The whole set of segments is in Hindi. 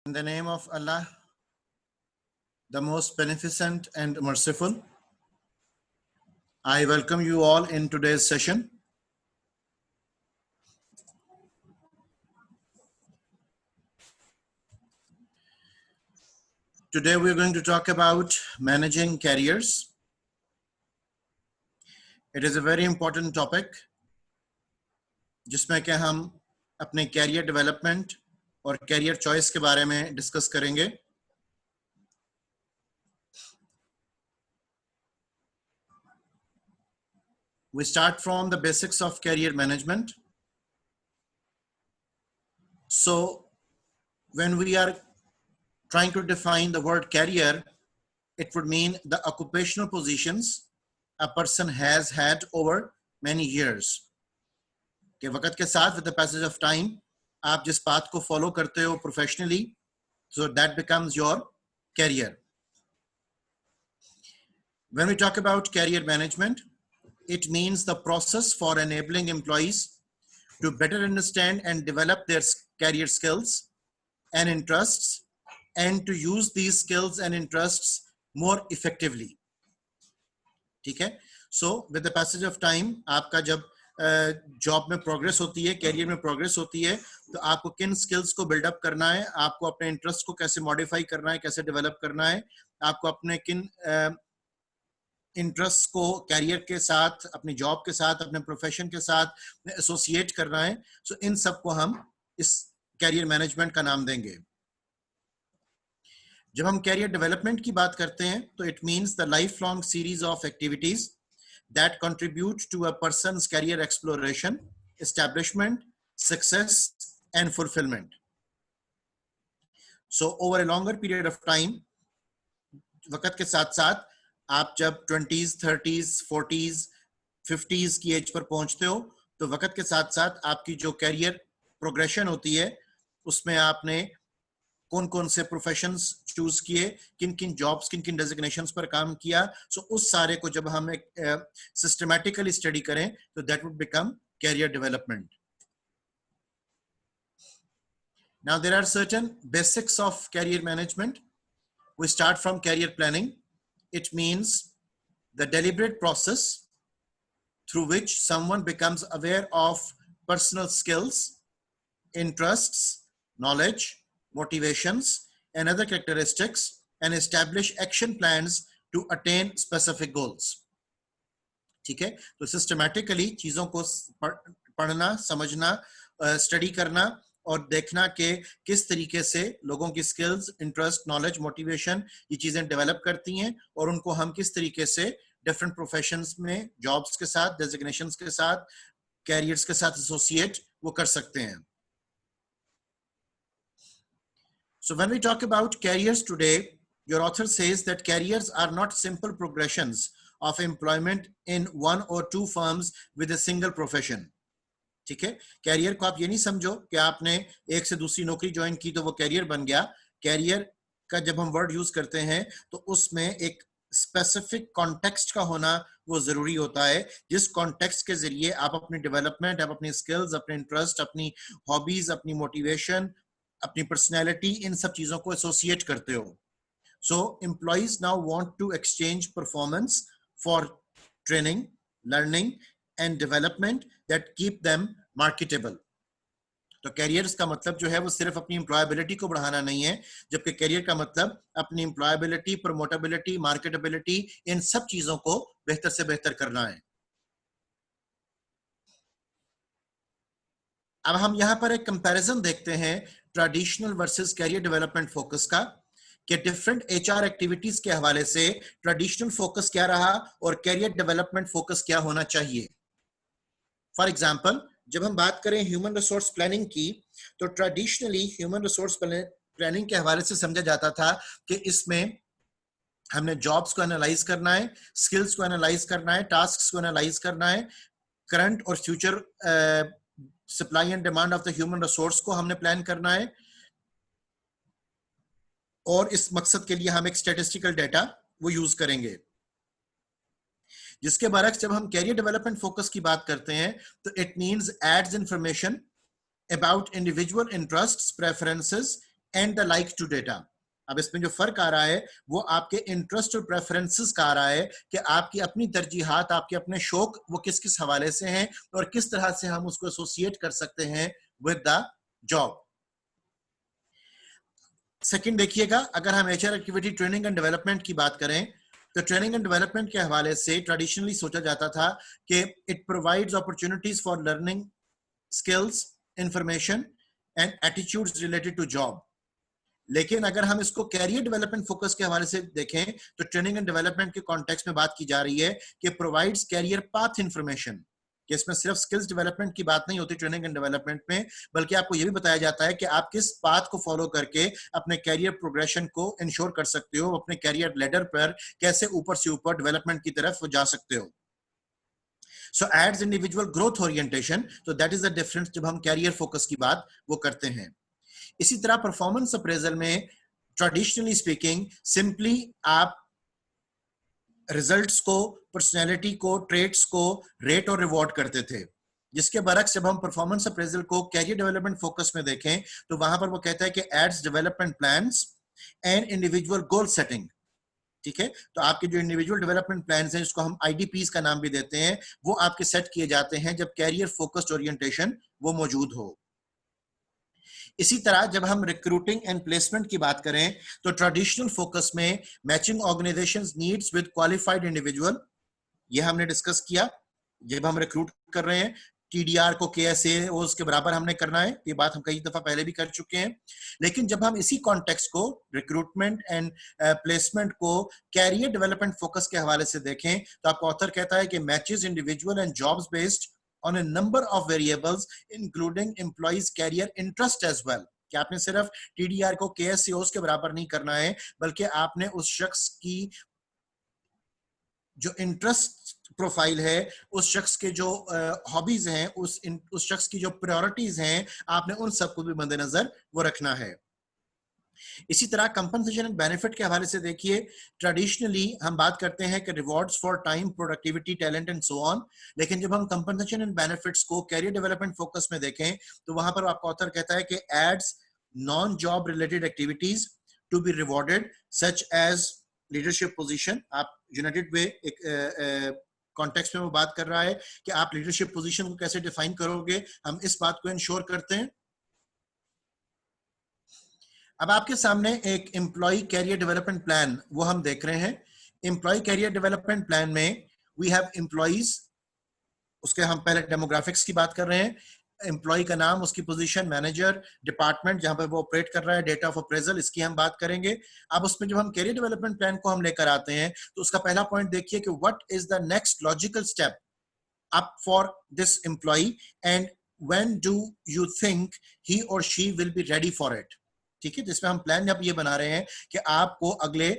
In the name of Allah, the most beneficent and merciful, I welcome you all in today's session. Today we're going to talk about managing careers. It is a very important topic, जिसमें कि हम अपने कैरियर डेवलपमेंट और कैरियर चॉइस के बारे में डिस्कस करेंगे. We start from the basics of career management. So when we are trying to define the word career, it would mean the occupational positions a person has had over many years. कि वक्त के साथ with the passage of time आप जिस पाथ को फॉलो करते हो professionally, so that becomes your career. When we talk about career management, it means the process for enabling employees to better understand and develop their career skills and interests and to use these skills and interests more effectively. ठीक है? So with the passage of time आपका जब जॉब में प्रोग्रेस होती है, कैरियर में प्रोग्रेस होती है, तो आपको किन स्किल्स को बिल्डअप करना है, आपको अपने इंटरेस्ट को कैसे मॉडिफाई करना है, कैसे डेवलप करना है, आपको अपने किन इंटरेस्ट को कैरियर के साथ, अपनी जॉब के साथ, अपने प्रोफेशन के साथ एसोसिएट करना है. सो इन सब को हम इस कैरियर मैनेजमेंट का नाम देंगे. जब हम कैरियर डेवलपमेंट की बात करते हैं तो it means the life long series of activities that contribute to a person's career exploration, establishment, success, and fulfillment. So over a longer period of time, वक्त के साथ साथ आप जब 20s, 30s, 40s, 50s की एज पर पहुंचते हो, तो वक्त के साथ साथ आपकी जो कैरियर प्रोग्रेशन होती है, उसमें आपने कौन कौन से प्रोफेशंस चूज किए, किन किन जॉब्स, किन किन डेजिग्नेशंस पर काम किया. सो उस सारे को जब हम एक सिस्टमैटिकली स्टडी करें तो that would become career development. Now there are certain basics of career management. We start from career planning. It means the deliberate process through which someone becomes aware of personal skills, interests, knowledge, motivations and other characteristics and establish action plans to attain specific goals. ठीक है? तो सिस्टमैटिकली चीजों को पढ़ना, समझना, स्टडी करना और देखना कि किस तरीके से लोगों की स्किल्स, इंटरेस्ट, नॉलेज, मोटिवेशन ये चीजें डेवलप करती हैं और उनको हम किस तरीके से डिफरेंट प्रोफेशंस में, जॉब्स के साथ, डेजिग्नेशंस के साथ, कैरियर्स के साथ एसोसिएट वो कर सकते हैं. So when we talk about careers today, your author says that careers are not simple progressions of employment in one or two firms with a single profession. ठीक है? कैरियर को आप ये नहीं समझो कि आपने एक से दूसरी नौकरी ज्वाइन की तो वो कैरियर बन गया. कैरियर का जब हम वर्ड यूज करते हैं तो उसमें एक स्पेसिफिक कॉन्टेक्स्ट का होना वो जरूरी होता है, जिस कॉन्टेक्स्ट के जरिए आप अपनी डेवलपमेंट, आप अपनी स्किल्स, अपने इंटरेस्ट, अपनी हॉबीज, अपनी मोटिवेशन, अपनी पर्सनैलिटी, इन सब चीजों को एसोसिएट करते हो. So employees now want to exchange performance for training, learning and development that keep them marketable. तो कैरियर्स का मतलब जो है वो सिर्फ अपनी एम्प्लॉयबिलिटी को बढ़ाना नहीं है, जबकि कैरियर का मतलब अपनी एम्प्लॉयबिलिटी, प्रमोटेबिलिटी, मार्केटेबिलिटी, इन सब चीजों को बेहतर से बेहतर करना है. अब हम यहां पर एक कंपैरिजन देखते हैं traditional versus career development focus का, कि डिफरेंट एचआर एक्टिविटीज के हवाले से ट्रेडिशनल फोकस क्या रहा और कैरियर डेवलपमेंट फोकस क्या होना चाहिए. फॉर एग्जांपल, जब हम बात करें ह्यूमन रिसोर्स प्लानिंग की, तो ट्रेडिशनली ह्यूमन रिसोर्स प्लानिंग के हवाले से समझा जाता था कि इसमें हमने जॉब्स को एनालाइज करना है, स्किल्स को एनालाइज करना है, टास्क्स को एनालाइज करना है, करंट और future supply and demand of the human resource को हमने प्लान करना है, और इस मकसद के लिए हम एक स्टैटिस्टिकल डेटा वो यूज करेंगे. जिसके बरक्स जब हम कैरियर डेवलपमेंट फोकस की बात करते हैं तो it means adds information about individual interests, preferences and the like to data. अब इसमें जो फर्क आ रहा है वो आपके इंटरेस्ट और प्रेफरेंसेस का आ रहा है कि आपकी अपनी तरजीहात, आपके अपने शौक वो किस किस हवाले से हैं और किस तरह से हम उसको एसोसिएट कर सकते हैं विद द जॉब। सेकंड देखिएगा, अगर हम HR activity training and development की बात करें तो ट्रेनिंग एंड डेवलपमेंट के हवाले से ट्रेडिशनली सोचा जाता था कि it provides opportunities for learning skills, information and attitudes related to job. लेकिन अगर हम इसको कैरियर डेवलपमेंट फोकस के हवाले से देखें तो ट्रेनिंग एंड डेवलपमेंट के कॉन्टेक्स्ट में बात की जा रही है कि प्रोवाइड्स कैरियर पाथ इंफॉर्मेशन, कि इसमें सिर्फ स्किल्स डेवलपमेंट की बात नहीं होती ट्रेनिंग एंड डेवलपमेंट में, बल्कि आपको यह भी बताया जाता है कि आप किस पाथ को फॉलो करके अपने कैरियर प्रोग्रेशन को इंश्योर कर सकते हो, अपने कैरियर लेडर पर कैसे ऊपर से ऊपर डेवलपमेंट की तरफ जा सकते हो। सो एड्स इंडिविजुअल ग्रोथ ओरिएंटेशन, तो दैट इज द डिफरेंस जब हम कैरियर फोकस की बात वो करते हैं। इसी तरह परफॉर्मेंस अप्रेजल में ट्रेडिशनली स्पीकिंग सिंपली आप रिजल्ट्स को, पर्सनैलिटी को, ट्रेट्स को रेट और रिवॉर्ड करते थे, जिसके बरक्स जब हम परफॉर्मेंस अप्रेजल को कैरियर डेवलपमेंट फोकस में देखें तो वहां पर वो कहता है कि aids development plans and individual goal setting. ठीक है, तो आपके जो इंडिविजुअल डेवलपमेंट प्लान्स हैं, जिसको हम आईडीपीज का नाम भी देते हैं, वो आपके सेट किए जाते हैं जब कैरियर फोकस्ड ओरिएंटेशन वो मौजूद हो। इसी तरह जब हम रिक्रूटिंग एंड प्लेसमेंट की बात करें तो ट्रेडिशनल फोकस में matching organisations needs with qualified individual, ये हमने डिस्कस किया। जब हम रिक्रूट कर रहे हैं टीडीआर को केएसए के बराबर हमने करना है, ये बात हम कई दफा पहले भी कर चुके हैं। लेकिन जब हम इसी कॉन्टेक्स्ट को, रिक्रूटमेंट एंड प्लेसमेंट को कैरियर डेवलपमेंट फोकस के हवाले से देखें तो आपका ऑथर कहता है कि matches individual and jobs based on a number of variables including employees career interest as well, कि आपने सिर्फ टीडीआर को केएससीओस के बराबर नहीं करना है, बल्कि आपने उस शख्स की जो इंटरेस्ट प्रोफाइल है, उस शख्स के जो हॉबीज हैं, उस शख्स की जो प्रायोरिटीज हैं, आपने उन सबको भी मद्देनजर वो रखना है। इसी तरह कंपनसेशन एंड बेनिफिट के हवाले से देखिए, ट्रेडिशनली हम बात करते हैं कि rewards for time, productivity, talent and so on, लेकिन जब हम कंपनसेशन एंड बेनिफिट्स को कैरियर डेवलपमेंट फोकस में देखें तो वहां पर आपका ऑथर कहता है कि aids non job related activities to be rewarded such as leadership position. आप यूनाइटेड वे एक कॉन्टेक्स्ट में वो बात कर रहा है कि आप लीडरशिप पोजीशन को कैसे डिफाइन करोगे, हम इस बात को इंश्योर करते हैं। अब आपके सामने एक एम्प्लॉय कैरियर डेवलपमेंट प्लान वो हम देख रहे हैं। एम्प्लॉय कैरियर डेवलपमेंट प्लान में वी हैव एम्प्लॉइज, उसके हम पहले डेमोग्राफिक्स की बात कर रहे हैं, एम्प्लॉय का नाम, उसकी पोजीशन, मैनेजर, डिपार्टमेंट जहां पर वो ऑपरेट कर रहा है, डेट ऑफ अप्रेजल, इसकी हम बात करेंगे। अब उसमें जब हम कैरियर डेवलपमेंट प्लान को हम लेकर आते हैं तो उसका पहला पॉइंट देखिए कि what is the next logical step up for this employee and when do you think he or she will be ready for it. ठीक है, जिसमें हम प्लान अब ये बना रहे हैं कि आपको अगले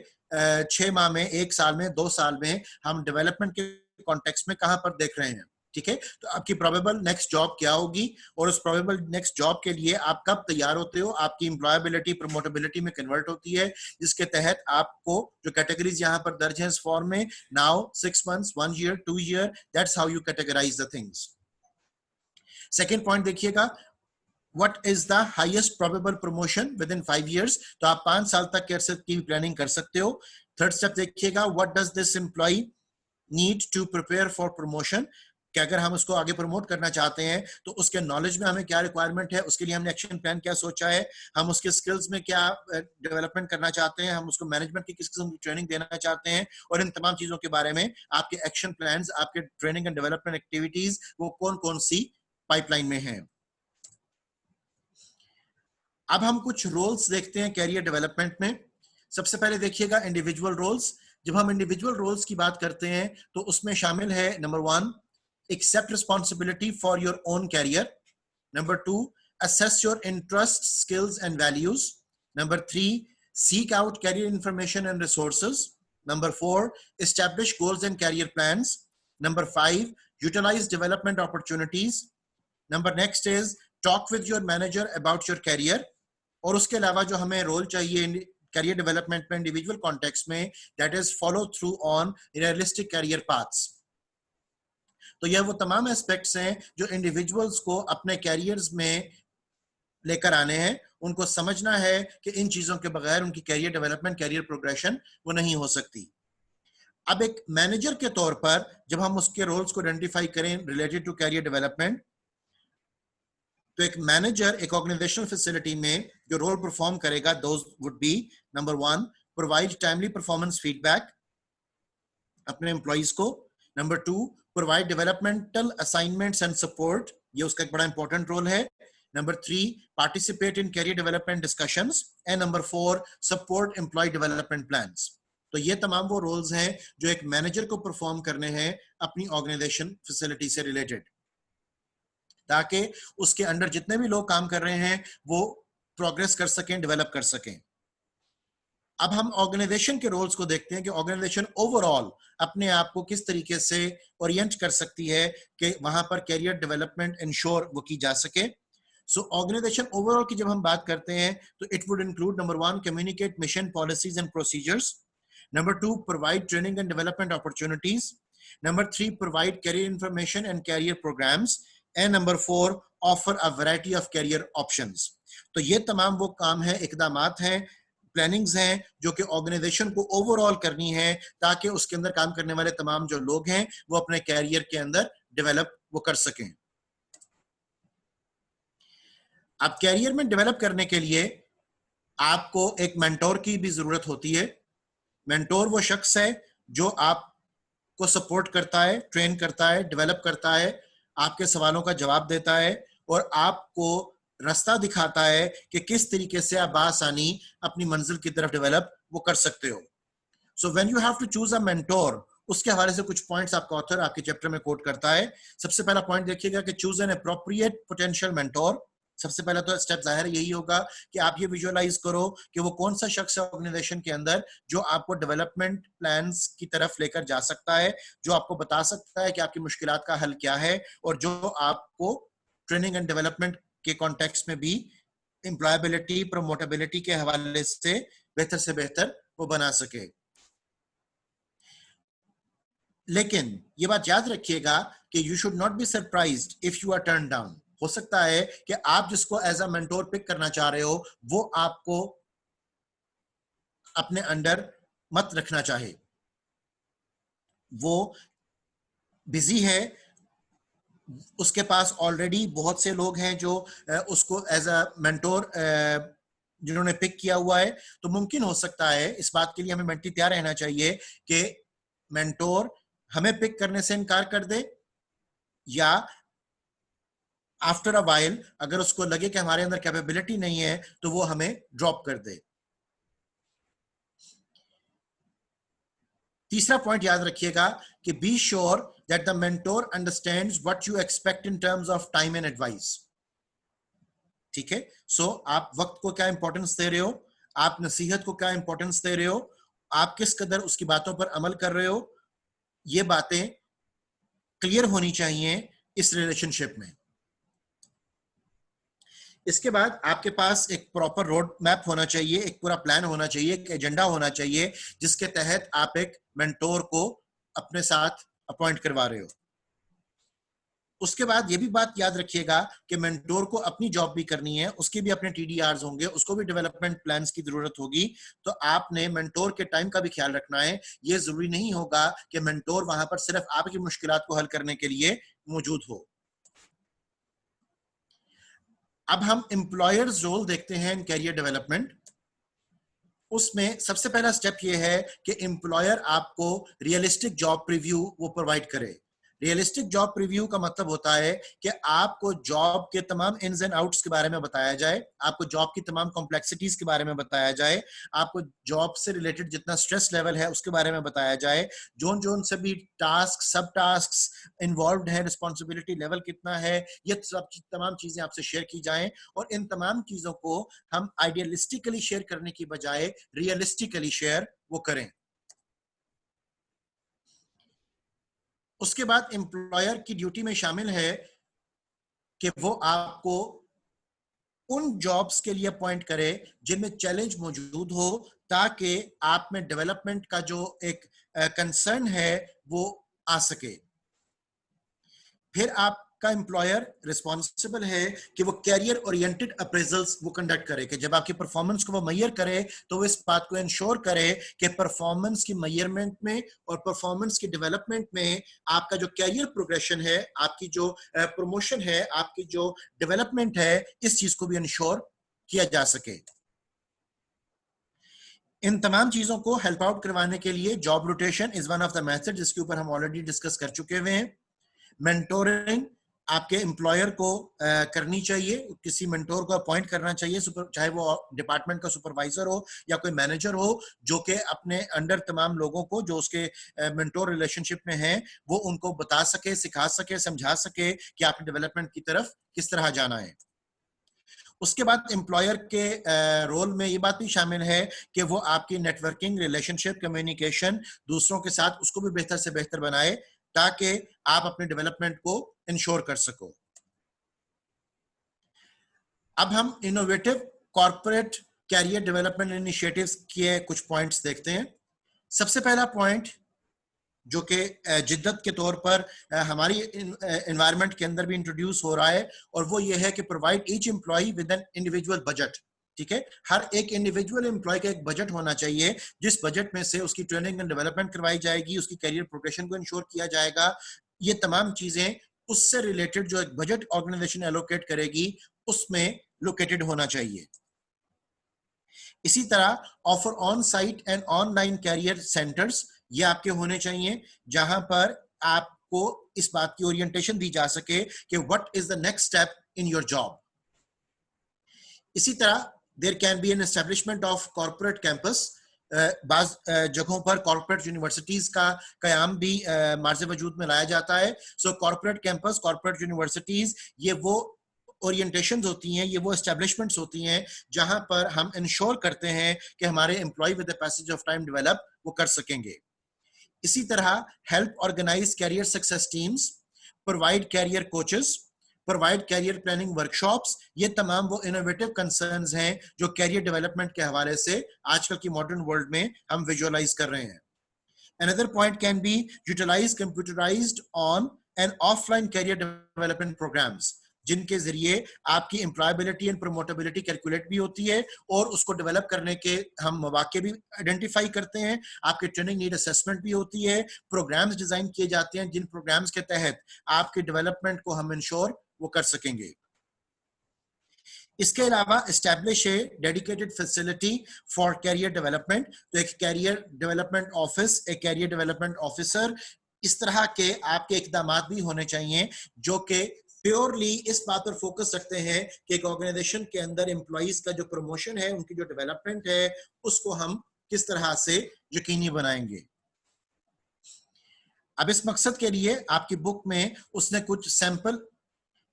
6 माह में, 1 साल में, 2 साल में हम डेवलपमेंट के कॉन्टेक्स्ट में कहां पर देख रहे हैं। ठीक है, तो आपकी प्रोबेबल नेक्स्ट जॉब क्या होगी और उस प्रोबेबल नेक्स्ट जॉब के लिए आप कब तैयार होते हो, आपकी एम्प्लॉयबिलिटी प्रमोटेबिलिटी में कन्वर्ट होती है, जिसके तहत आपको जो कैटेगरीज यहां पर दर्ज है इस फॉर्म में, now 6 months, 1 year, 2 year, that's how you categorise the things. Second point देखिएगा, What is the highest probable promotion within 5 years? तो आप 5 साल तक की प्लानिंग कर सकते हो। थर्ड स्टेप देखिएगा, what does this employee need to prepare for promotion? कि अगर हम उसको आगे प्रमोट करना चाहते हैं तो उसके नॉलेज में हमें क्या रिक्वायरमेंट है, उसके लिए हमने एक्शन प्लान क्या सोचा है, हम उसके स्किल्स में क्या डेवलपमेंट करना चाहते हैं, हम उसको मैनेजमेंट की किस किस्म की ट्रेनिंग देना चाहते हैं, और इन तमाम चीजों के बारे में आपके एक्शन प्लान्स, आपके ट्रेनिंग एंड डेवलपमेंट एक्टिविटीज वो कौन कौन सी पाइपलाइन में है। अब हम कुछ रोल्स देखते हैं कैरियर डेवलपमेंट में। सबसे पहले देखिएगा इंडिविजुअल रोल्स। जब हम इंडिविजुअल रोल्स की बात करते हैं तो उसमें शामिल है number 1, accept responsibility for your own career. Number 2, assess your interests, skills and values. Number 3, seek out career information and resources. Number 4, establish goals and career plans. Number 5, utilize development opportunities. Number next is talk with your manager about your career. और उसके अलावा जो हमें रोल चाहिए कैरियर डेवलपमेंट में इंडिविजुअल कॉन्टेक्स्ट में, that is follow through on realistic career paths. तो यह वो तमाम एस्पेक्ट्स हैं जो इंडिविजुअल्स को अपने कैरियर्स में लेकर आने हैं, उनको समझना है कि इन चीजों के बगैर उनकी कैरियर डेवलपमेंट, कैरियर प्रोग्रेशन वो नहीं हो सकती। अब एक मैनेजर के तौर पर जब हम उसके रोल्स को आइडेंटिफाई करें रिलेटेड टू कैरियर डेवलपमेंट, तो एक मैनेजर एक ऑर्गेनाइजेशनल फैसिलिटी में जो रोल परफॉर्म करेगा, those would be number 1, provide timely performance feedback अपने एम्प्लॉइज को। Number 2, provide developmental assignments and support, ये उसका एक बड़ा इंपॉर्टेंट रोल है। Number 3, participate in career development discussions. And number 4, support employee development plans. तो ये तमाम वो रोल्स हैं जो एक मैनेजर को परफॉर्म करने हैं अपनी ऑर्गेनाइजेशन फैसिलिटी से रिलेटेड, ताकि उसके अंडर जितने भी लोग काम कर रहे हैं वो प्रोग्रेस कर सकें, डेवलप कर सकें। अब हम ऑर्गेनाइजेशन के रोल्स को देखते हैं कि ऑर्गेनाइजेशन ओवरऑल अपने आप को किस तरीके से ओरिएंट कर सकती है कि वहां पर कैरियर डेवलपमेंट इंश्योर वो की जा सके। सो ऑर्गेनाइजेशन ओवरऑल की जब हम बात करते हैं तो it would include number 1, communicate mission, policies and procedures. Number 2, provide training and development opportunities. Number 3, provide career information and career programmes. And number 4, offer a variety of career options. तो ये तमाम वो काम है, इकदामात हैं, प्लानिंग्स हैं जो कि ऑर्गेनाइजेशन को ओवरऑल करनी है ताकि उसके अंदर काम करने वाले तमाम जो लोग हैं वो अपने कैरियर के अंदर डेवलप वो कर सकें। अब कैरियर में डेवलप करने के लिए आपको एक मेंटोर की भी जरूरत होती है। मेंटोर वो शख्स है जो आपको सपोर्ट करता है, ट्रेन करता है, डेवलप करता है, आपके सवालों का जवाब देता है और आपको रास्ता दिखाता है कि किस तरीके से आप आसानी अपनी मंजिल की तरफ डेवलप वो कर सकते हो। So when you have to choose a mentor, उसके हवाले से कुछ पॉइंट्स आपका ऑथर आपके चैप्टर में कोट करता है। सबसे पहला पॉइंट देखिएगा कि choose an appropriate potential mentor. सबसे पहला तो स्टेप जाहिर यही होगा कि आप ये विजुअलाइज करो कि वो कौन सा शख्स है ऑर्गेनाइजेशन के अंदर जो आपको डेवलपमेंट प्लान्स की तरफ लेकर जा सकता है, जो आपको बता सकता है कि आपकी मुश्किलात का हल क्या है और जो आपको ट्रेनिंग एंड डेवलपमेंट के कॉन्टेक्स्ट में भी एम्प्लॉयबिलिटी, प्रमोटेबिलिटी के हवाले से बेहतर वो बना सके। लेकिन ये बात याद रखिएगा कि you should not be surprised if you are turn down. हो सकता है कि आप जिसको एज अ मेंटोर पिक करना चाह रहे हो वो आपको अपने अंडर मत रखना चाहे, वो बिजी है, उसके पास ऑलरेडी बहुत से लोग हैं जो उसको एज अ मेंटोर जिन्होंने पिक किया हुआ है। तो मुमकिन हो सकता है, इस बात के लिए हमें मेंटी तैयार रहना चाहिए कि मेंटोर हमें पिक करने से इनकार कर दे या आफ्टर अ वाइल अगर उसको लगे कि हमारे अंदर कैपेबिलिटी नहीं है तो वो हमें ड्रॉप कर दे। तीसरा पॉइंट याद रखिएगा कि be sure that the mentor understands what you expect in terms of time and advice. ठीक है, सो आप वक्त को क्या इंपॉर्टेंस दे रहे हो, आप नसीहत को क्या इंपॉर्टेंस दे रहे हो, आप किस कदर उसकी बातों पर अमल कर रहे हो, ये बातें क्लियर होनी चाहिए इस रिलेशनशिप में। इसके बाद आपके पास एक प्रॉपर रोड मैप होना चाहिए, एक पूरा प्लान होना चाहिए, एक एजेंडा होना चाहिए जिसके तहत आप एक मेंटोर को अपने साथ अपॉइंट करवा रहे हो। उसके बाद ये भी बात याद रखिएगा कि मेंटोर को अपनी जॉब भी करनी है, उसके भी अपने टीडीआरस होंगे, उसको भी डेवलपमेंट प्लान्स की जरूरत होगी। तो आपने मेंटोर के टाइम का भी ख्याल रखना है। ये जरूरी नहीं होगा कि मेंटोर वहां पर सिर्फ आपकी मुश्किलात को हल करने के लिए मौजूद हो। अब हम एम्प्लॉयर्स रोल देखते हैं इन कैरियर डेवलपमेंट। उसमें सबसे पहला स्टेप ये है कि एम्प्लॉयर आपको रियलिस्टिक जॉब प्रीव्यू वो प्रोवाइड करे। रियलिस्टिक जॉब प्रीव्यू का मतलब होता है कि आपको जॉब के तमाम इन्स एंड आउट्स के बारे में बताया जाए, आपको जॉब की तमाम कॉम्प्लेक्सिटीज के बारे में बताया जाए, आपको जॉब से रिलेटेड जितना स्ट्रेस लेवल है उसके बारे में बताया जाए, जोन जोन से भी टास्क, सब टास्क इन्वॉल्व है, रिस्पॉन्सिबिलिटी लेवल कितना है, ये सब तमाम चीजें आपसे शेयर की जाएं। और इन तमाम चीजों को हम आइडियलिस्टिकली शेयर करने की बजाय रियलिस्टिकली शेयर वो करें। उसके बाद एम्प्लॉयर की ड्यूटी में शामिल है कि वो आपको उन जॉब्स के लिए अपॉइंट करे जिनमें चैलेंज मौजूद हो, ताकि आप में डेवलपमेंट का जो एक कंसर्न है वो आ सके। फिर आप का एम्प्लॉयर रिस्पॉन्सिबल है कि वो कैरियर ओरिएंटेड अप्रेजल्स वो कंडक्ट करे, कि जब आपकी परफॉर्मेंस को वो मेजर करे तो वो इस बात को इंश्योर करे कि परफॉर्मेंस की मेजरमेंट में और परफॉर्मेंस की डेवलपमेंट में आपका जो कैरियर प्रोग्रेशन है, आपकी जो प्रमोशन है, आपकी जो डेवलपमेंट है, इस चीज को भी इंश्योर किया जा सके। इन तमाम चीजों को हेल्प आउट करवाने के लिए job rotation is one of the method, जिसके ऊपर हम ऑलरेडी डिस्कस कर चुके हुए हैं। मेंटोरिंग आपके एम्प्लॉयर को करनी चाहिए, किसी मेंटोर को अपॉइंट करना चाहिए, चाहे वो डिपार्टमेंट का सुपरवाइजर हो या कोई मैनेजर हो, जो कि अपने अंडर तमाम लोगों को जो उसके मेंटोर रिलेशनशिप में हैं वो उनको बता सके, सिखा सके, समझा सके कि आपकी डेवलपमेंट की तरफ किस तरह जाना है। उसके बाद एम्प्लॉयर के रोल में ये बात भी शामिल है कि वो आपकी नेटवर्किंग, रिलेशनशिप, कम्युनिकेशन दूसरों के साथ उसको भी बेहतर से बेहतर बनाए ताकि आप अपने डेवलपमेंट को इंश्योर कर सको। अब हम innovative corporate career development initiatives के कुछ पॉइंट्स देखते हैं। सबसे पहला पॉइंट जो कि जिद्दत के तौर पर हमारी एनवायरनमेंट के अंदर भी इंट्रोड्यूस हो रहा है, और वो ये है कि provide each employ with an individual budget. ठीक है, हर एक इंडिविजुअल एम्प्लॉय का एक बजट होना चाहिए, जिस बजट में से उसकी ट्रेनिंग एंड डेवलपमेंट करवाई जाएगी, उसकी कैरियर प्रोग्रेशन को इंश्योर किया जाएगा। ये तमाम चीजें उससे रिलेटेड जो एक बजट ऑर्गेनाइजेशन एलोकेट करेगी उसमें लोकेटेड होना चाहिए। इसी तरह offer on site and online career centres, ये आपके होने चाहिए, जहां पर आपको इस बात की ओरिएंटेशन दी जा सके कि what is the next step in your job. इसी तरह there can be an establishment of corporate campus. बाज जगहों पर कॉर्पोरेट यूनिवर्सिटीज का कयाम भी मार्ज़े वजूद में लाया जाता है। सो कॉर्पोरेट कैंपस, कॉर्पोरेट यूनिवर्सिटीज, ये वो ओरिएंटेशंस होती हैं, ये वो एस्टेब्लिशमेंट्स होती हैं जहां पर हम इंश्योर करते हैं कि हमारे employee with the passage of time develop वो कर सकेंगे। इसी तरह help organise career success teams, provide career coaches, provide career planning workshops, ये तमाम वो इनोवेटिव कंसर्न्स हैं जो कैरियर डेवलपमेंट के हवाले से आजकल की मॉडर्न वर्ल्ड में हम विजुअलाइज कर रहे हैं। Another point can be utilize computerized on and offline career development programs, जिनके जरिए आपकी एम्प्लॉयबिलिटी एंड प्रोमोटेबिलिटी कैलकुलेट भी होती है और उसको डेवलप करने के हम मौके भी आइडेंटिफाई करते हैं। आपके ट्रेनिंग नीड असेसमेंट भी होती है, प्रोग्राम्स डिजाइन किए जाते हैं जिन प्रोग्राम्स के तहत आपके डेवलपमेंट को हम इंश्योर वो कर सकेंगे। इसके अलावा establish a dedicated facility for career development, तो एक कैरियर डेवलपमेंट ऑफिस, एक कैरियर डेवलपमेंट ऑफिसर, इस तरह के आपके इकदाम भी होने चाहिए जो कि प्योरली इस बात पर फोकस रखते हैं कि एक ऑर्गेनाइजेशन के अंदर एम्प्लॉइज का जो प्रमोशन है, उनकी जो डेवलपमेंट है, उसको हम किस तरह से यकीनी बनाएंगे। अब इस मकसद के लिए आपकी बुक में उसने कुछ सैंपल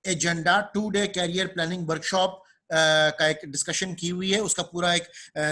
एजेंडा 2-डे कैरियर प्लानिंग वर्कशॉप का एक डिस्कशन की हुई है, उसका पूरा एक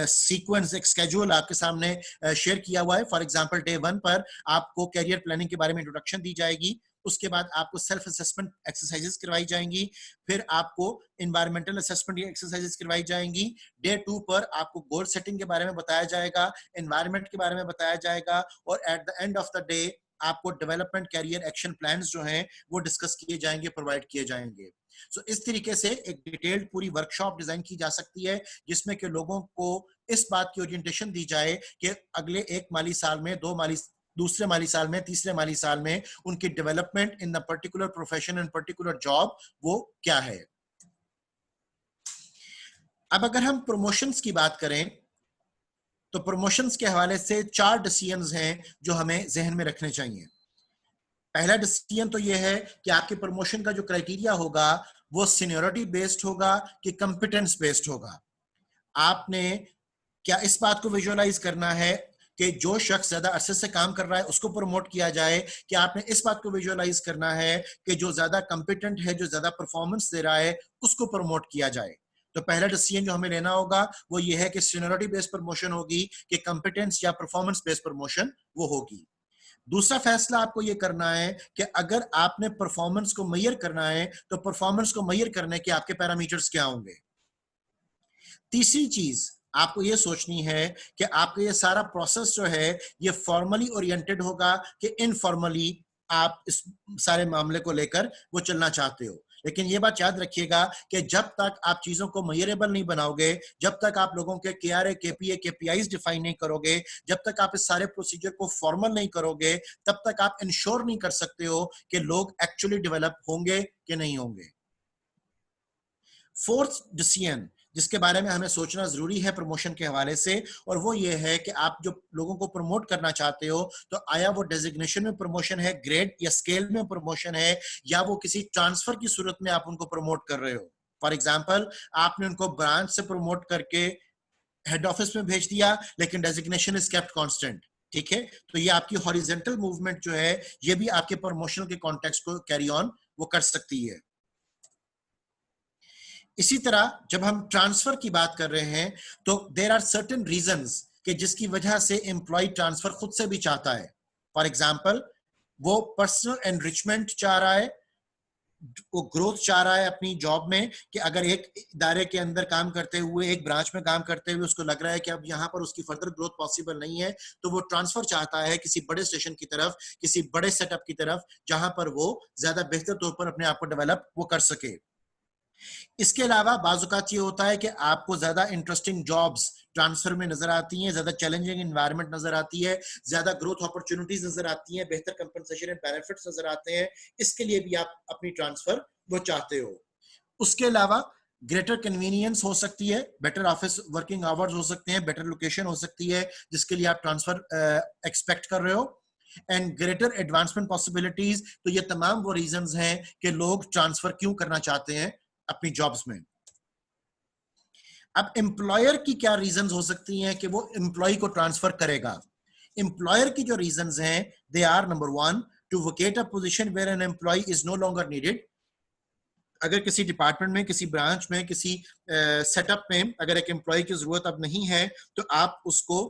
सीक्वेंस, एक स्केड्यूल आपके सामने शेयर किया हुआ है। फॉर एग्जांपल डे 1 पर आपको कैरियर प्लानिंग के बारे में इंट्रोडक्शन दी जाएगी, उसके बाद आपको सेल्फ असेसमेंट एक्सरसाइजेस करवाई जाएंगी, फिर आपको एनवायरमेंटल असेसमेंट एक्सरसाइजेस करवाई जाएंगी। डे 2 पर आपको गोल सेटिंग के बारे में बताया जाएगा, एनवायरमेंट के बारे में बताया जाएगा, और at the end of the day आपको डेवलपमेंट कैरियर एक्शन प्लान्स जो हैं वो डिस्कस किए जाएंगे, प्रोवाइड किए जाएंगे। सो इस तरीके से एक डिटेल्ड पूरी वर्कशॉप डिजाइन की जा सकती है जिसमें कि लोगों को इस बात की ओरिएंटेशन दी जाए कि अगले एक माली साल में, दूसरे माली साल में, तीसरे माली साल में उनकी development in the particular profession and particular job वो क्या है। अब अगर हम प्रमोशंस की बात करें तो प्रमोशंस के हवाले से 4 डिसीजंस हैं जो हमें जहन में रखने चाहिए। पहला डिसीजन तो यह है कि आपके प्रमोशन का जो क्राइटेरिया होगा वो सीनियरिटी बेस्ड होगा कि कंपिटेंस बेस्ड होगा। आपने क्या इस बात को विजुअलाइज करना है कि जो शख्स ज्यादा अरसे से काम कर रहा है उसको प्रमोट किया जाए, कि आपने इस बात को विजुअलाइज करना है कि जो ज्यादा कंपिटेंट है, जो ज्यादा परफॉर्मेंस दे रहा है, उसको प्रमोट किया जाए। तो पहला डिसीजन जो हमें लेना होगा वो ये है कि सीनियरिटी बेस्ड प्रमोशन होगी कि कंपिटेंस या परफॉर्मेंस बेस्ड प्रमोशन वो होगी। दूसरा फैसला आपको ये करना है कि अगर आपने परफॉर्मेंस को मेजर करना है तो परफॉर्मेंस को मेजर करने के आपके पैरामीटर्स क्या होंगे। तीसरी चीज आपको ये सोचनी है कि आपका ये सारा प्रोसेस जो है ये फॉर्मली ओरिएंटेड होगा कि इनफॉर्मली आप इस सारे मामले को लेकर वो चलना चाहते हो। लेकिन ये बात याद रखिएगा कि जब तक आप चीजों को मेजरेबल नहीं बनाओगे, जब तक आप लोगों के KRA, KPA, KPIs डिफाइन नहीं करोगे, जब तक आप इस सारे प्रोसीजर को फॉर्मल नहीं करोगे, तब तक आप इंश्योर नहीं कर सकते हो कि लोग एक्चुअली डेवलप होंगे कि नहीं होंगे। फोर्थ डिसीजन जिसके बारे में हमें सोचना जरूरी है प्रमोशन के हवाले से, और वो ये है कि आप जो लोगों को प्रमोट करना चाहते हो, तो आया वो डेजिग्नेशन में प्रमोशन है, ग्रेड या स्केल में प्रमोशन है, या वो किसी ट्रांसफर की सूरत में आप उनको प्रमोट कर रहे हो। फॉर एग्जाम्पल, आपने उनको ब्रांच से प्रमोट करके हेड ऑफिस में भेज दिया, लेकिन डेजिग्नेशन इज केप्ट कांस्टेंट। ठीक है, तो ये आपकी हॉरिजॉन्टल मूवमेंट जो है, ये भी आपके प्रमोशन के कॉन्टेक्स्ट को कैरी ऑन वो कर सकती है। इसी तरह जब हम ट्रांसफर की बात कर रहे हैं, तो देर आर सर्टेन रीजंस कि जिसकी वजह से एम्प्लॉय ट्रांसफर खुद से भी चाहता है। फॉर एग्जाम्पल, वो पर्सनल एनरिचमेंट चाह रहा है, वो ग्रोथ चाह रहा है अपनी जॉब में, कि अगर एक इदारे के अंदर काम करते हुए, एक ब्रांच में काम करते हुए उसको लग रहा है कि अब यहाँ पर उसकी फर्दर ग्रोथ पॉसिबल नहीं है, तो वो ट्रांसफर चाहता है किसी बड़े स्टेशन की तरफ, किसी बड़े सेटअप की तरफ, जहां पर वो ज्यादा बेहतर तौर पर अपने आप को डेवलप वो कर सके। इसके अलावा बाजुकात ये होता है कि आपको ज्यादा इंटरेस्टिंग जॉब्स ट्रांसफर में नजर आती हैं, ज्यादा चैलेंजिंग एनवायरनमेंट नजर आती है, ज्यादा ग्रोथ अपॉर्चुनिटीज नजर आती हैं, बेहतर कंपनसेशन एंड बेनिफिट्स नजर आते हैं। इसके लिए भी आप अपनी ट्रांसफर वो चाहते हो। उसके अलावा ग्रेटर कन्वीनियंस हो सकती है, बेटर ऑफिस वर्किंग आवर्स हो सकते हैं, बेटर लोकेशन हो सकती है जिसके लिए आप ट्रांसफर एक्सपेक्ट कर रहे हो, एंड ग्रेटर एडवांसमेंट पॉसिबिलिटीज। तो ये तमाम वो रीजंस हैं कि लोग ट्रांसफर क्यों करना चाहते हैं अपनी जॉब्स में। अब एम्प्लॉयर की क्या रीजंस हो सकती हैं कि वो एम्प्लॉय को ट्रांसफर करेगा। एम्प्लॉयर की जो रीजंस हैं, they are number 1, to vacate a position where an employee is no longer needed. अगर किसी डिपार्टमेंट में, किसी ब्रांच में, किसी सेटअप में अगर एक एम्प्लॉय की जरूरत अब नहीं है, तो आप उसको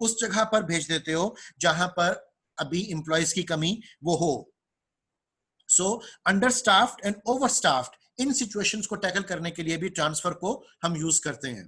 उस जगह पर भेज देते हो जहां पर अभी एम्प्लॉयज की कमी वो हो। So under staffed and over staffed, in situations को टैकल करने के लिए भी ट्रांसफर को हम यूज करते हैं।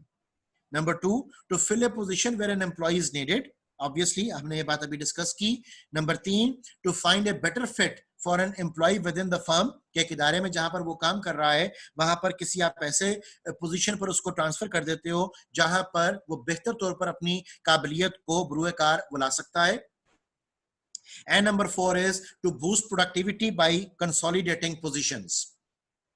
Number 2, to fill a position where an employee is needed, obviously हमने ये बात अभी डिस्कस की। Number 3, to find a better fit for an employee within the firm, कि एक इदारे में जहां पर वो काम कर रहा है, वहां पर किसी आप ऐसे पोजीशन पर उसको ट्रांसफर कर देते हो जहां पर वो बेहतर तौर पर अपनी काबिलियत को बुरुए कार बुला सकता है। And number 4 is to boost productivity by consolidating positions,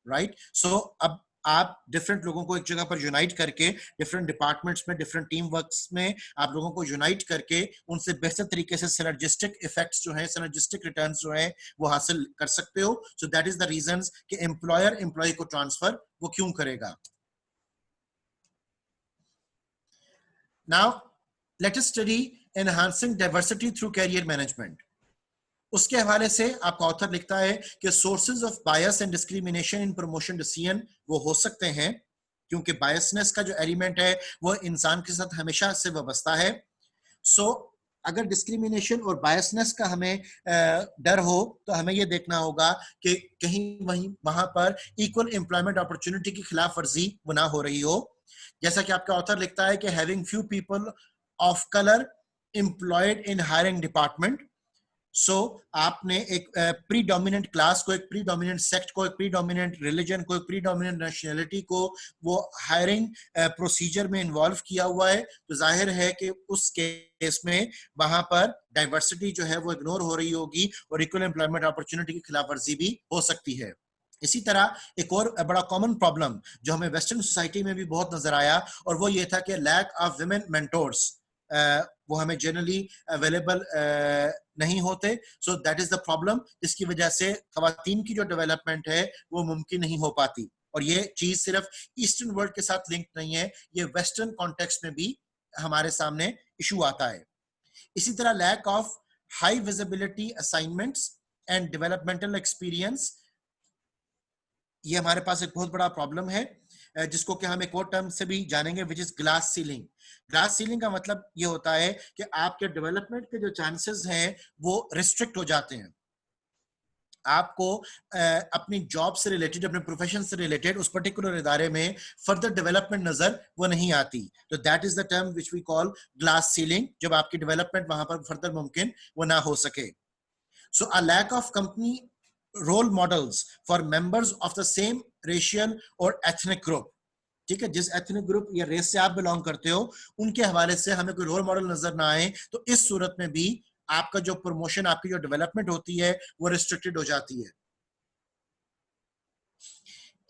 right? So अब आप डिफरेंट लोगों को एक जगह पर यूनाइट करके, डिफरेंट डिपार्टमेंट्स में, डिफरेंट टीम वर्क्स में आप लोगों को यूनाइट करके उनसे बेहतर तरीके से सिनर्जिस्टिक इफेक्ट्स जो हैं, सिनर्जिस्टिक रिटर्न्स जो हैं, वो हासिल कर सकते हो। So that is the reasons कि एम्प्लॉयर एम्प्लॉय को ट्रांसफर वो क्यों करेगा। Now let us study enhancing diversity through career management. उसके हवाले से आपका ऑथर लिखता है कि sources of bias and discrimination in promotion decision वो हो सकते हैं, क्योंकि बायसनेस का जो एलिमेंट है वो इंसान के साथ हमेशा से वाबस्ता है। सो अगर डिस्क्रिमिनेशन और बायसनेस का हमें डर हो, तो हमें ये देखना होगा कि कहीं वहां पर इक्वल एम्प्लॉयमेंट अपॉर्चुनिटी की खिलाफ वर्जी वो ना हो रही हो। जैसा कि आपका ऑथर लिखता है कि having few people of colour employed in hiring department. So आपने एक प्री डोमिनेंट क्लास को, एक प्री डोमिनेंट सेक्ट को, एक प्री डोमिनेंट रिलीजन को, एक प्री डोमिनेंट नेशनैलिटी को वो हायरिंग प्रोसीजर में इन्वॉल्व किया हुआ है, तो जाहिर है कि उस केस में वहां पर डाइवर्सिटी जो है वो इग्नोर हो रही होगी और इक्वल एम्प्लॉयमेंट अपॉर्चुनिटी की खिलाफ वर्जी भी हो सकती है। इसी तरह एक और बड़ा कॉमन प्रॉब्लम जो हमें वेस्टर्न सोसाइटी में भी बहुत नजर आया, और वो ये था कि लैक ऑफ वुमेन मेंटोर्स वो हमें जनरली अवेलेबल नहीं होते। सो दैट इज द प्रॉब्लम, इसकी वजह से खवातीन की जो डेवलपमेंट है वो मुमकिन नहीं हो पाती। और ये चीज सिर्फ ईस्टर्न वर्ल्ड के साथ लिंक नहीं है, ये वेस्टर्न कॉन्टेक्स्ट में भी हमारे सामने इशू आता है। इसी तरह lack of high visibility assignments and developmental experience, ये हमारे पास एक बहुत बड़ा प्रॉब्लम है, जिसको कि हम एक और टर्म से भी जानेंगे, which is glass ceiling. Glass ceiling का मतलब ये होता है कि आपके डेवलपमेंट के जो चांसेस हैं वो रिस्ट्रिक्ट हो जाते हैं। आपको अपनी जॉब से रिलेटेड, अपने प्रोफेशन से रिलेटेड उस पर्टिकुलर इदारे में फर्दर डेवलपमेंट नजर वो नहीं आती। तो that is the term which we call glass ceiling, जब आपकी डेवलपमेंट वहां पर फर्दर मुमकिन वो ना हो सके। So a lack of company role models for members of the same racial or ethnic group. ठीक है, जिस एथनिक ग्रुप या रेस से आप बिलोंग करते हो उनके हवाले से हमें कोई रोल मॉडल नजर ना आए, तो इस सूरत में भी आपका जो प्रमोशन, आपकी जो डेवलपमेंट होती है वो रिस्ट्रिक्टेड हो जाती है.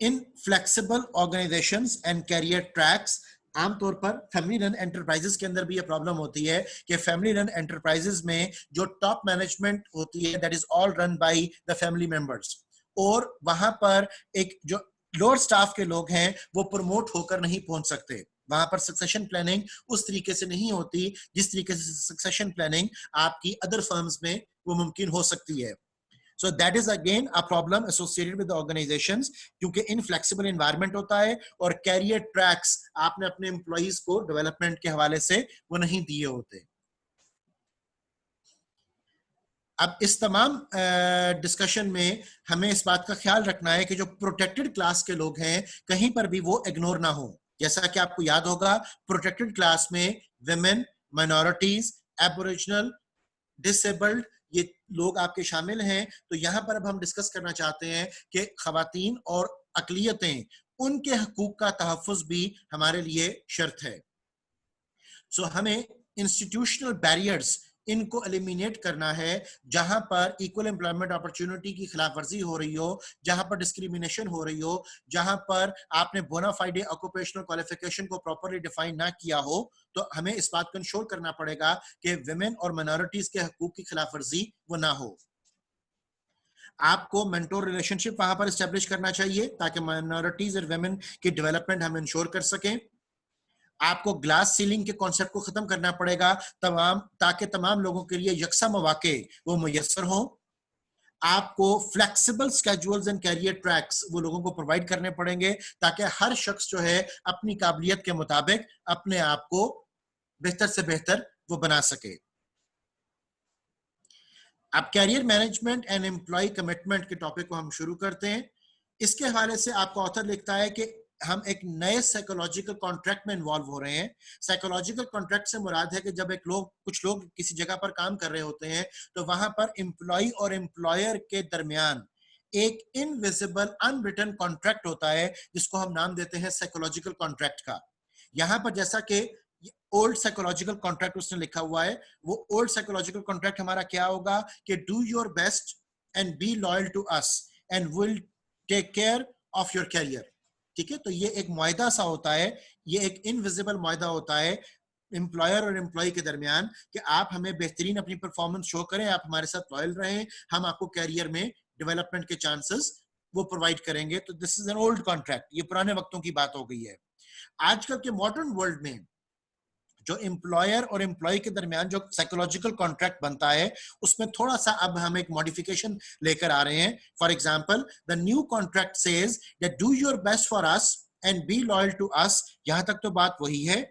In flexible organisations and career tracks, आमतौर पर फैमिली रन एंटरप्राइजेस के अंदर भी ये प्रॉब्लम होती है कि फैमिली रन एंटरप्राइजेस में जो टॉप मैनेजमेंट होती है that is all run by the family members, और वहां पर एक जो लोअर स्टाफ के लोग हैं वो प्रमोट होकर नहीं पहुंच सकते. वहां पर सक्सेशन प्लानिंग उस तरीके से नहीं होती जिस तरीके से सक्सेशन प्लानिंग आपकी अदर फर्म्स में वो मुमकिन हो सकती है. So that is again a problem associated with the organizations, क्योंकि inflexible environment होता है और career tracks आपने अपने employees को development के हवाले से वो नहीं दिए होते. अब इस तमाम डिस्कशन में हमें इस बात का ख्याल रखना है कि जो प्रोटेक्टेड क्लास के लोग हैं कहीं पर भी वो इग्नोर ना हो. जैसा कि आपको याद होगा प्रोटेक्टेड क्लास में विमेन, माइनॉरिटीज, एबोरिजिनल, डिसेबल्ड, ये लोग आपके शामिल हैं. तो यहां पर अब हम डिस्कस करना चाहते हैं कि खवातीन और अकलियतें, उनके हकूक का तहफ़्फ़ुज़ भी हमारे लिए शर्त है. सो हमें इंस्टीट्यूशनल बैरियर्स इनको एलिमिनेट करना है. जहां पर इक्वल एम्प्लॉयमेंट अपॉर्चुनिटी की खिलाफ वर्जी हो रही हो, जहां पर डिस्क्रिमिनेशन हो रही हो, जहां पर आपने बोनाफाइड ऑक्यूपेशनल क्वालिफिकेशन को प्रॉपर्ली डिफाइन ना किया हो, तो हमें इस बात को इंश्योर करना पड़ेगा कि विमेन और माइनॉरिटीज के हकूक की खिलाफ वर्जी वो ना हो. आपको मेंटोर रिलेशनशिप वहां पर एस्टेब्लिश करना चाहिए ताकि माइनॉरिटीज और विमेन की डेवलपमेंट हम इंश्योर कर सकें. आपको ग्लास सीलिंग के कॉन्सेप्ट को खत्म करना पड़ेगा ताकि तमाम लोगों के लिए यकसा मौके वो मुयस्सर हो. आपको flexible schedules and career tracks वो लोगों को प्रोवाइड करने पड़ेंगे ताकि हर शख्स जो है अपनी काबिलियत के मुताबिक अपने आप को बेहतर से बेहतर वो बना सके. अब career management and employee commitment के टॉपिक को हम शुरू करते हैं. इसके हवाले से आपका ऑथर लिखता है कि हम एक नए साइकोलॉजिकल कॉन्ट्रैक्ट में इन्वॉल्व हो रहे हैं. साइकोलॉजिकल कॉन्ट्रैक्ट से मुराद है कि जब कुछ लोग किसी जगह पर काम कर रहे होते हैं तो वहां पर एम्प्लॉय और एम्प्लॉयर के दरमियान एक इनविजिबल अनरिटन कॉन्ट्रैक्ट होता है जिसको हम नाम देते हैं साइकोलॉजिकल कॉन्ट्रैक्ट का. यहां पर जैसा कि ओल्ड साइकोलॉजिकल कॉन्ट्रैक्ट उसने लिखा हुआ है, वो ओल्ड साइकोलॉजिकल कॉन्ट्रैक्ट हमारा क्या होगा कि do your best and be loyal to us and will take care of your career. ठीक है, तो ये एक मुआहदा सा होता है, ये एक इनविजिबल मुआहदा होता है एम्प्लॉयर और एम्प्लॉय के दरमियान कि आप हमें बेहतरीन अपनी परफॉर्मेंस शो करें, आप हमारे साथ लॉयल रहें, हम आपको कैरियर में डेवलपमेंट के चांसेस वो प्रोवाइड करेंगे. तो this is an old contract, ये पुराने वक्तों की बात हो गई है. आजकल के मॉडर्न वर्ल्ड में जो एम्प्लॉयर और एम्प्लॉय के दरमियान जो साइकोलॉजिकल कॉन्ट्रैक्ट बनता है उसमें थोड़ा सा अब हम एक मॉडिफिकेशन लेकर आ रहे हैं. For example the new contract says that do your best for us and be loyal to us. यहां तक तो बात वही है.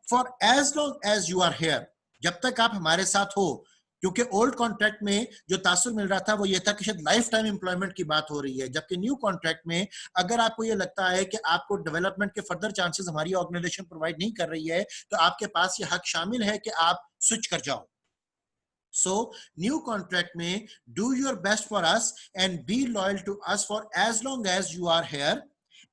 For as long as you are here, जब तक आप हमारे साथ हो, क्योंकि ओल्ड कॉन्ट्रैक्ट में जो तासुर मिल रहा था वो ये था कि शायद लाइफ टाइम एम्प्लॉयमेंट की बात हो रही है, जबकि न्यू कॉन्ट्रैक्ट में अगर आपको ये लगता है कि आपको डेवलपमेंट के फर्दर चांसेस हमारी ऑर्गेनाइजेशन प्रोवाइड नहीं कर रही है तो आपके पास ये हक शामिल है कि आप स्विच कर जाओ. So new contract में do your best for us and be loyal to us for as long as you are here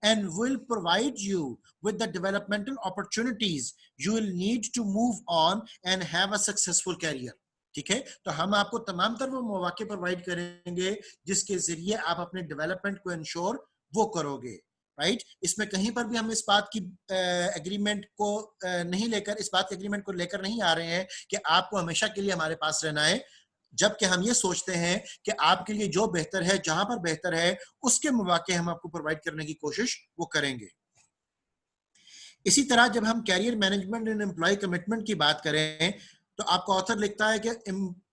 and will provide you with the developmental opportunities you will need to move on and have a successful career. ठीक है, तो हम आपको तमाम तर वो मौके प्रोवाइड करेंगे जिसके जरिए आप अपने डेवलपमेंट को इंश्योर वो करोगे. राइट, इसमें कहीं पर भी हम इस बात की एग्रीमेंट को नहीं लेकर, इस बात के एग्रीमेंट को लेकर नहीं आ रहे हैं कि आपको हमेशा के लिए हमारे पास रहना है, जबकि हम ये सोचते हैं कि आपके लिए जो बेहतर है, जहां पर बेहतर है, उसके मौके हम आपको प्रोवाइड करने की कोशिश वो करेंगे. इसी तरह जब हम career management and employee commitment की बात करें तो आपका ऑथर लिखता है कि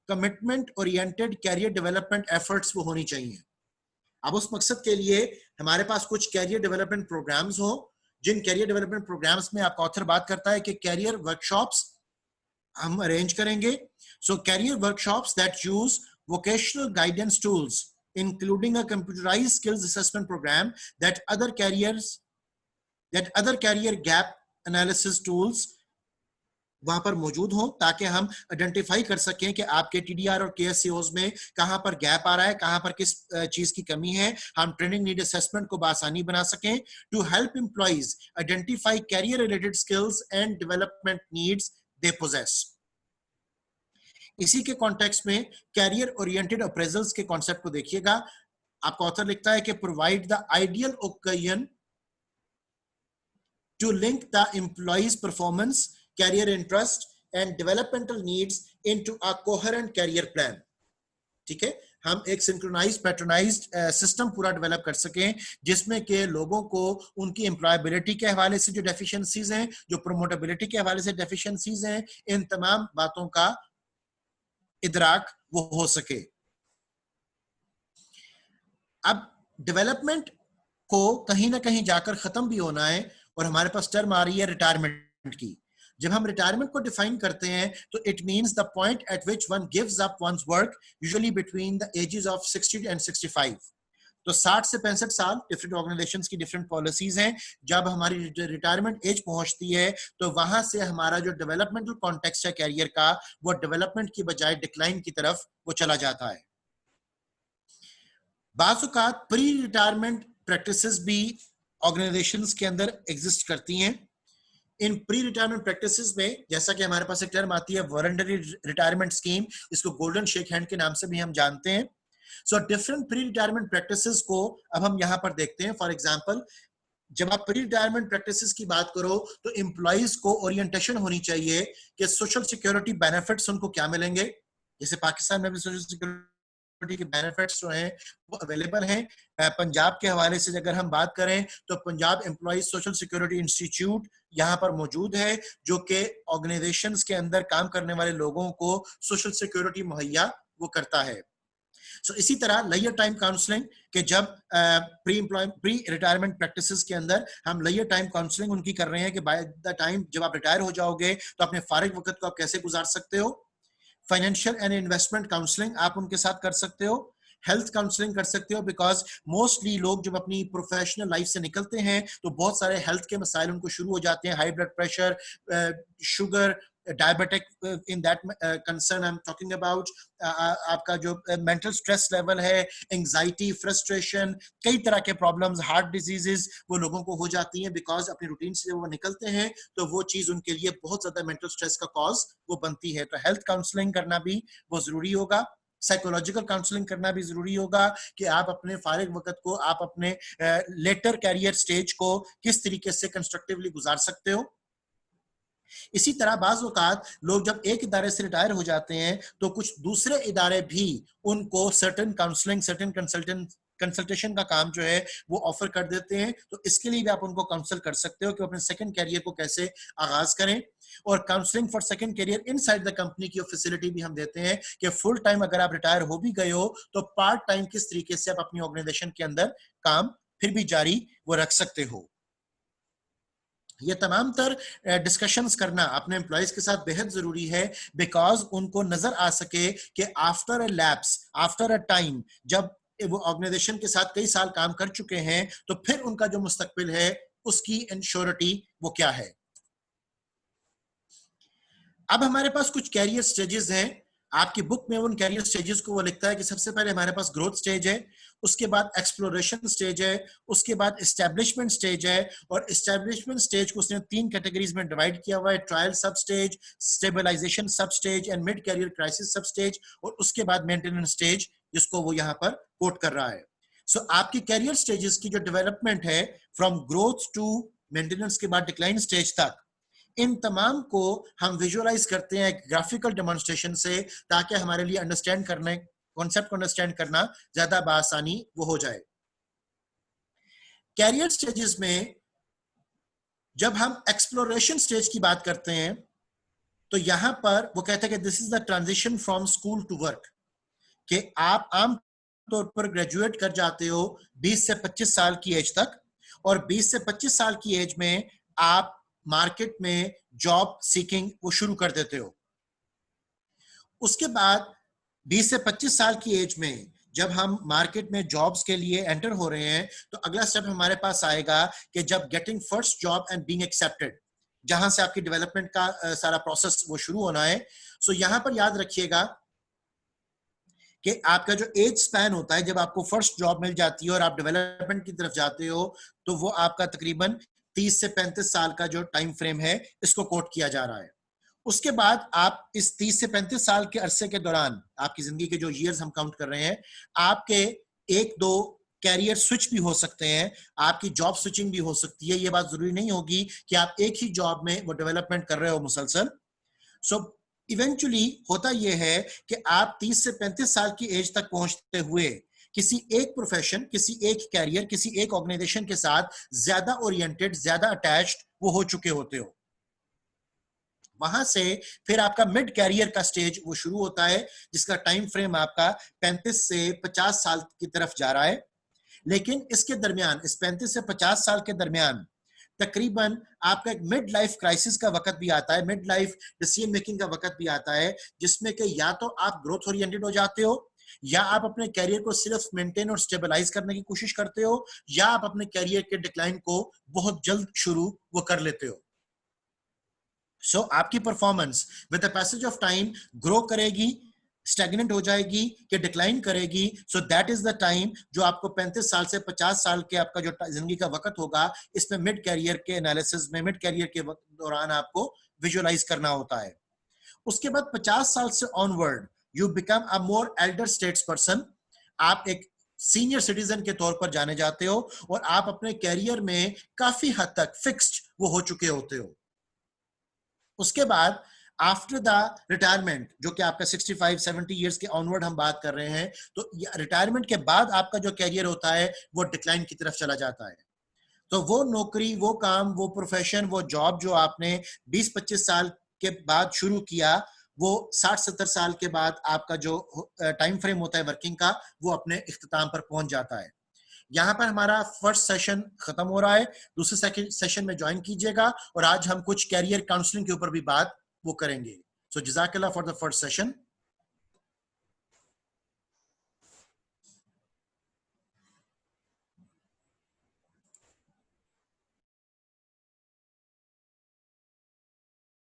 commitment oriented career development efforts वो होनी चाहिए. अब उस मकसद के लिए हमारे पास कुछ कैरियर डेवलपमेंट प्रोग्राम्स हो, जिन कैरियर डेवलपमेंट प्रोग्राम्स में आपका ऑथर बात करता है कि कैरियर वर्कशॉप्स हम अरेंज करेंगे. So career workshops that use vocational guidance tools including a computerised skills assessment programme that other career gap analysis tools वहां पर मौजूद हो, ताकि हम आइडेंटिफाई कर सकें कि आपके टीडीआर और केएससीओज में कहां पर गैप आ रहा है, कहां पर किस चीज की कमी है, हम ट्रेनिंग नीड असेसमेंट को बआसानी बना सकें। To help employees identify career related skills and development needs they possess. इसी के कॉन्टेक्स्ट में कैरियर ओरिएंटेड अप्रेजल्स के कॉन्सेप्ट को देखिएगा। आपका ऑथर लिखता है कि provide the ideal occasion to link the employee's performance, career interest and developmental needs into a coherent career plan। ठीक है, हम एक सिंक्रोनाइज्ड पैटर्नाइज्ड सिस्टम पूरा डेवलप कर सकें जिसमें के लोगों को उनकी एम्प्लॉयबिलिटी के हवाले से जो डेफिशिएंसीज हैं, जो प्रोमोटेबिलिटी के हवाले से डेफिशिएंसीज हैं, इन तमाम बातों का इदराक वो हो सके। अब डेवलपमेंट को कहीं ना कहीं जाकर खत्म भी होना है और हमारे पास टर्म आ रही है रिटायरमेंट की। जब हम रिटायरमेंट को डिफाइन करते हैं तो it means the point at which one gives up one's work, usually between the ages of 60 and 65। तो 60 से 65 साल डिफरेंट ऑर्गेनाइजेशंस की डिफरेंट पॉलिसीज हैं। जब हमारी रिटायरमेंट एज पहुंचती है तो वहां से हमारा जो डेवलपमेंटल कॉन्टेक्स्ट है कैरियर का, वो डेवलपमेंट की बजाय डिक्लाइन की तरफ वो चला जाता है। बाज़-औक़ात प्री रिटायरमेंट प्रैक्टिसेस भी ऑर्गेनाइजेशंस के अंदर एग्जिस्ट करती हैं। इन प्री रिटायरमेंट प्रैक्टिसेस में जैसा कि हमारे पास एक टर्म आती है वॉलंटरी रिटायरमेंट स्कीम, इसको गोल्डन शेक हैंड के नाम से भी हम जानते हैं। So different pre retirement practices को अब हम यहाँ पर देखते हैं। फॉर एग्जांपल, जब आप प्री रिटायरमेंट प्रैक्टिसेस की बात करो तो एम्प्लॉइज को ओरिएंटेशन होनी चाहिए कि सोशल सिक्योरिटी बेनिफिट्स उनको क्या मिलेंगे। जैसे पाकिस्तान में भी सोशल सिक्योरिटी के बेनिफिट्स जो हैं वो अवेलेबल हैं। पंजाब के हवाले से अगर हम बात करें तो Punjab employees social security institute यहाँ पर मौजूद है, जो कि ऑर्गेनाइजेशंस के अंदर काम करने वाले लोगों को सोशल सिक्योरिटी मुहैया वो करता है। सो इसी तरह लेयर टाइम काउंसलिंग के जब प्री रिटायरमेंट प्रैक्टिसेस के अंदर हम लेयर टाइम काउंसलिंग उनकी कर रहे हैं कि बाय द टाइम जब आप रिटायर हो जाओगे तो अपने फारिग वक्त को आप कैसे गुजार सकते हो। फाइनेंशियल एंड इन्वेस्टमेंट काउंसलिंग आप उनके साथ कर सकते हो। हेल्थ काउंसलिंग कर सकते हो, बिकॉज मोस्टली लोग जब अपनी प्रोफेशनल लाइफ से निकलते हैं तो बहुत सारे हेल्थ के मसाइल उनको शुरू हो जाते हैं। High blood pressure, sugar, diabetic, in that concern I am talking about. आपका जो मेंटल स्ट्रेस लेवल है, एंजाइटी, फ्रस्ट्रेशन, कई तरह के प्रॉब्लम्स, हार्ट डिजीजेस वो लोगों को हो जाती हैं बिकॉज अपनी रूटीन से जब वो निकलते हैं तो वो चीज उनके लिए बहुत ज्यादा मेंटल स्ट्रेस का कॉज वो बनती है। तो हेल्थ काउंसलिंग करना भी वो जरूरी होगा। साइकोलॉजिकल काउंसलिंग करना भी जरूरी होगा कि आप अपने फारिग वक्त को, आप अपने लेटर कैरियर स्टेज को किस तरीके से कंस्ट्रक्टिवली गुजार सकते हो। इसी तरह बाज़ औक़ात लोग जब एक इदारे से रिटायर हो जाते हैं तो कुछ दूसरे इदारे भी उनको सर्टेन काउंसलिंग, सर्टेन कंसल्टेशन का काम जो है वो ऑफर कर देते हैं। तो इसके लिए भी आप उनको काउंसल कर सकते हो कि अपने सेकंड कैरियर को कैसे आगाज करें। और counselling for second career inside the company की फैसिलिटी भी हम देते हैं कि फुल टाइम अगर आप रिटायर हो भी गए हो तो पार्ट टाइम किस तरीके से आप अपनी ऑर्गेनाइजेशन के अंदर काम फिर भी जारी वो रख सकते हो। ये तमाम तर डिस्कशंस करना अपने एम्प्लॉइज के साथ बेहद जरूरी है, बिकॉज उनको नजर आ सके कि after a lapse, after a time, जब वो ऑर्गेनाइजेशन के साथ कई साल काम कर चुके हैं तो फिर उनका जो मुस्तकबिल है उसकी इंश्योरिटी वो क्या है। अब हमारे पास कुछ कैरियर स्टेजेस हैं। आपकी बुक में उन कैरियर स्टेजेस को वो लिखता है कि सबसे पहले हमारे पास ग्रोथ स्टेज है, उसके बाद एक्सप्लोरेशन स्टेज है, उसके बाद एस्टेब्लिशमेंट स्टेज है। और एस्टेब्लिशमेंट स्टेज को उसने 3 कैटेगरीज में डिवाइड किया हुआ है: trial sub stage, stabilisation sub stage and mid career crisis sub stage. और उसके बाद मेंटेनेंस स्टेज, जिसको वो यहाँ पर कोट कर रहा है। सो आपकी कैरियर स्टेजेस की जो डेवलपमेंट है फ्रॉम ग्रोथ टू मेंटेनेंस के बाद डिक्लाइन स्टेज तक, इन तमाम को हम विजुअलाइज करते हैं एक ग्राफिकल डेमोन्स्ट्रेशन से, ताकि हमारे लिए अंडरस्टैंड करने, कॉन्सेप्ट को अंडरस्टैंड करना ज्यादा आसानी वो हो जाए। कैरियर स्टेजेस में जब हम एक्सप्लोरेशन स्टेज की बात करते हैं तो यहां पर वो कहते हैं कि this is the transition from school to work, कि आप आम तौर पर ग्रेजुएट कर जाते हो 20 से 25 साल की एज तक, और 20 से 25 साल की एज में आप मार्केट में जॉब सीकिंग वो शुरू कर देते हो। उसके बाद 20 से 25 साल की एज में जब हम मार्केट में जॉब्स के लिए एंटर हो रहे हैं तो अगला स्टेप हमारे पास आएगा कि जब getting first job and being accepted, जहां से आपकी डेवलपमेंट का सारा प्रोसेस वो शुरू होना है। सो यहां पर याद रखिएगा कि आपका जो एज स्पैन होता है जब आपको फर्स्ट जॉब मिल जाती है और आप डेवलपमेंट की तरफ जाते हो, तो वो आपका तकरीबन 30 से 35 साल का जो टाइम फ्रेम है इसको कोट किया जा रहा है। उसके बाद आप इस 30 से 35 साल के अरसे के दौरान, आपकी जिंदगी के जो ईयर्स हम काउंट कर रहे हैं, आपके एक दो कैरियर स्विच भी हो सकते हैं, आपकी जॉब स्विचिंग भी हो सकती है। ये बात जरूरी नहीं होगी कि आप एक ही जॉब में वो डेवलपमेंट कर रहे हो मुसलसल। सो इवेंचुअली होता यह है कि आप 30 से 35 साल की एज तक पहुंचते हुए किसी एक प्रोफेशन, किसी एक कैरियर, किसी एक ऑर्गेनाइजेशन के साथ ज्यादा ओरिएंटेड, ज्यादा अटैच्ड वो हो चुके होते हो। वहां से फिर आपका मिड कैरियर का स्टेज वो शुरू होता है, जिसका टाइम फ्रेम आपका 35 से 50 साल की तरफ जा रहा है। लेकिन इसके दरमियान, इस 35 से 50 साल के दरमियान तकरीबन आपका एक मिड लाइफ क्राइसिस का वक्त भी आता है, मिड लाइफ डिसीजन मेकिंग का वक्त भी आता है, जिसमें कि या तो आप ग्रोथ ओरिएंटेड हो जाते हो, या आप अपने कैरियर को सिर्फ मेंटेन और स्टेबलाइज करने की कोशिश करते हो, या आप अपने कैरियर के डिक्लाइन को बहुत जल्द शुरू वो कर लेते हो। सो आपकी performance with the passage of time grow करेगी, स्टैग्नेंट हो जाएगी कि डिक्लाइन करेगी। सो दैट इज द टाइम जो आपको 35 साल से 50 साल के आपका जो जिंदगी का वक्त होगा, इसमें मिड कैरियर के एनालिसिस में, मिड कैरियर के दौरान आपको विजुअलाइज करना होता है। उसके बाद 50 साल से onward you become a more Elder states person. आप एक सीनियर सिटीजन के तौर पर जाने जाते हो और आप अपने कैरियर में काफी हद तक फिक्स्ड वो हो चुके होते हो। उसके बाद आफ्टर द रिटायरमेंट, जो कि आपका 65-70 ईयर्स के ऑनवर्ड हम बात कर रहे हैं, तो रिटायरमेंट के बाद आपका जो कैरियर होता है वो डिक्लाइन की तरफ चला जाता है। तो वो नौकरी, वो काम, वो प्रोफेशन, वो जॉब जो आपने 20-25 साल के बाद शुरू किया, वो 60-70 साल के बाद आपका जो टाइम फ्रेम होता है वर्किंग का, वो अपने इख्तिताम पर पहुंच जाता है। यहाँ पर हमारा फर्स्ट सेशन खत्म हो रहा है, दूसरे सेशन में ज्वाइन कीजिएगा और आज हम कुछ कैरियर काउंसलिंग के ऊपर भी बात वो करेंगे। सो जज़ाकल्लाह फॉर द फर्स्ट सेशन।